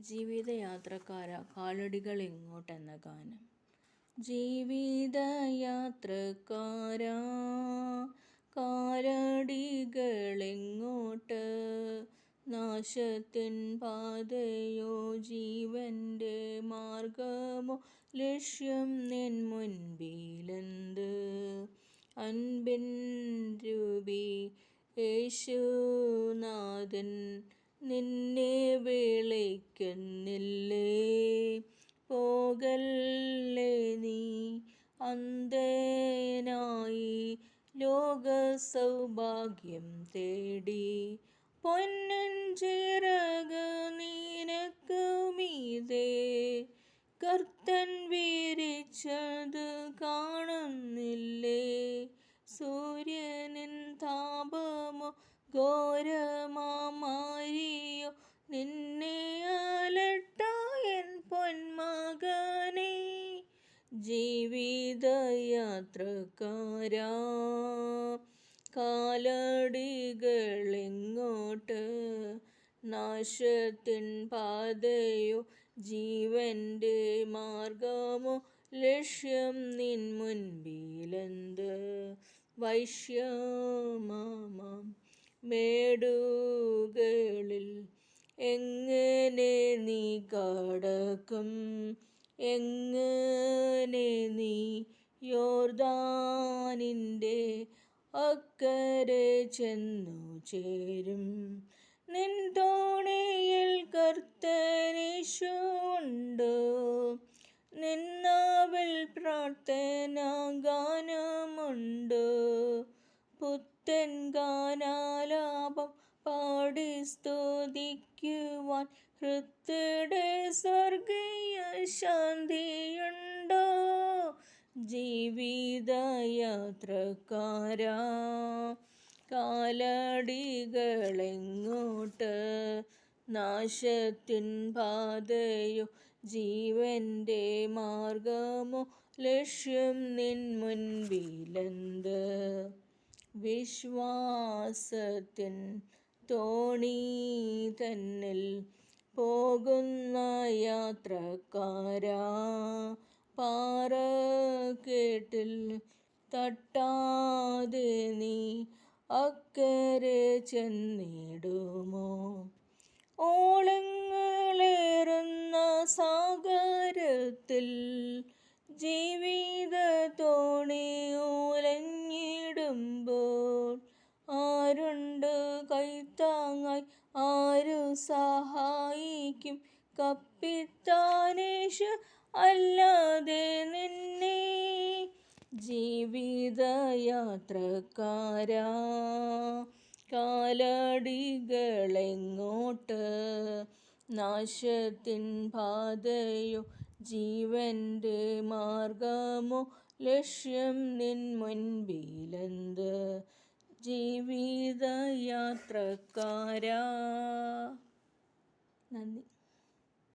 ജീവിതയാത്രക്കാരാ കാലടികൾ എങ്ങോട്ടെന്ന ഗാനം. ജീവിതയാത്രക്കാരാ കാലടികളെങ്ങോട്ട്, നാശത്തിൻ പാതയോ ജീവന്റെ മാർഗമോ, ലക്ഷ്യം നിൻ മുൻപിലെന്ത്? അൻപിൻ രൂപി യേശുനാഥൻ നിന്നെ വിളിക്കുന്നില്ലേ? പോകല്ലേ നീ അന്ധനായി ലോക സൗഭാഗ്യം തേടി. പൊന്നിൻ ചിറക് നിനക്ക് മീതെ കർത്തൻ വിരിച്ചത് കാണുന്നില്ലേ? സൂര്യനിൻ താപമോ ഘോരമാരിയോ നിന്നെ അലട്ടാൻ പൊന്മകനേ. ജീവിതയാത്രക്കാരാ കാലടികളെങ്ങോട്ട്, നാശത്തിൻ പാതയോ ജീവന്റെ മാർഗമോ, ലക്ഷ്യം നിൻ മുൻപിലെന്ത്? വൈശ്യമാം മേടുകളിൽ എങ്ങനെ നീ കടക്കും? എങ്ങനെ നീ യോർദാനിൻ്റെ അക്കരെ ചെന്നു ചേരും? നിൻ തോണിയിൽ കർത്തനേശു ഉണ്ടോ? നിൻ നാവിൽ പ്രാർത്ഥനാ ഗാനമുണ്ടോ? പുത്തൻ ഗാനാലാപം പാടി സ്തുതിക്കുവാൻ ഹൃദയയുടെ സ്വർഗീയ ശാന്തിയുണ്ടോ? ജീവിതയാത്രക്കാരാ കാലടികളെങ്ങോട്ട്, നാശത്തിൻ പാതയോ ജീവന്റെ മാർഗമോ, ലക്ഷ്യം നിൻ മുൻപിലെന്ത്? വിശ്വാസത്തിൻ തോണി തന്നിൽ പോകുന്ന യാത്രക്കാരാ, പാറക്കെട്ടിൽ തട്ടാതെ നീ അക്കരെ ചെന്നിടുമോ? ഓളങ്ങളേറുന്ന സാഗരത്തിൽ ജീവിത തോണി ഉലഞ്ഞിടുമ്പോൾ, ആരുണ്ട് കൈത്താങ്ങായി? ആരു സഹായിക്കും? കപ്പിത്താനേശു അല്ലാതെ നിന്നെ. ജീവിതയാത്രക്കാരാ കാലടികളെങ്ങോട്ട്, നാശത്തിൻ പാതയോ ജീവന്റെ മാർഗമോ, ലക്ഷ്യം നിൻ മുൻപിലെന്ത്? ജീവിതയാത്രക്കാരാ. നന്ദി.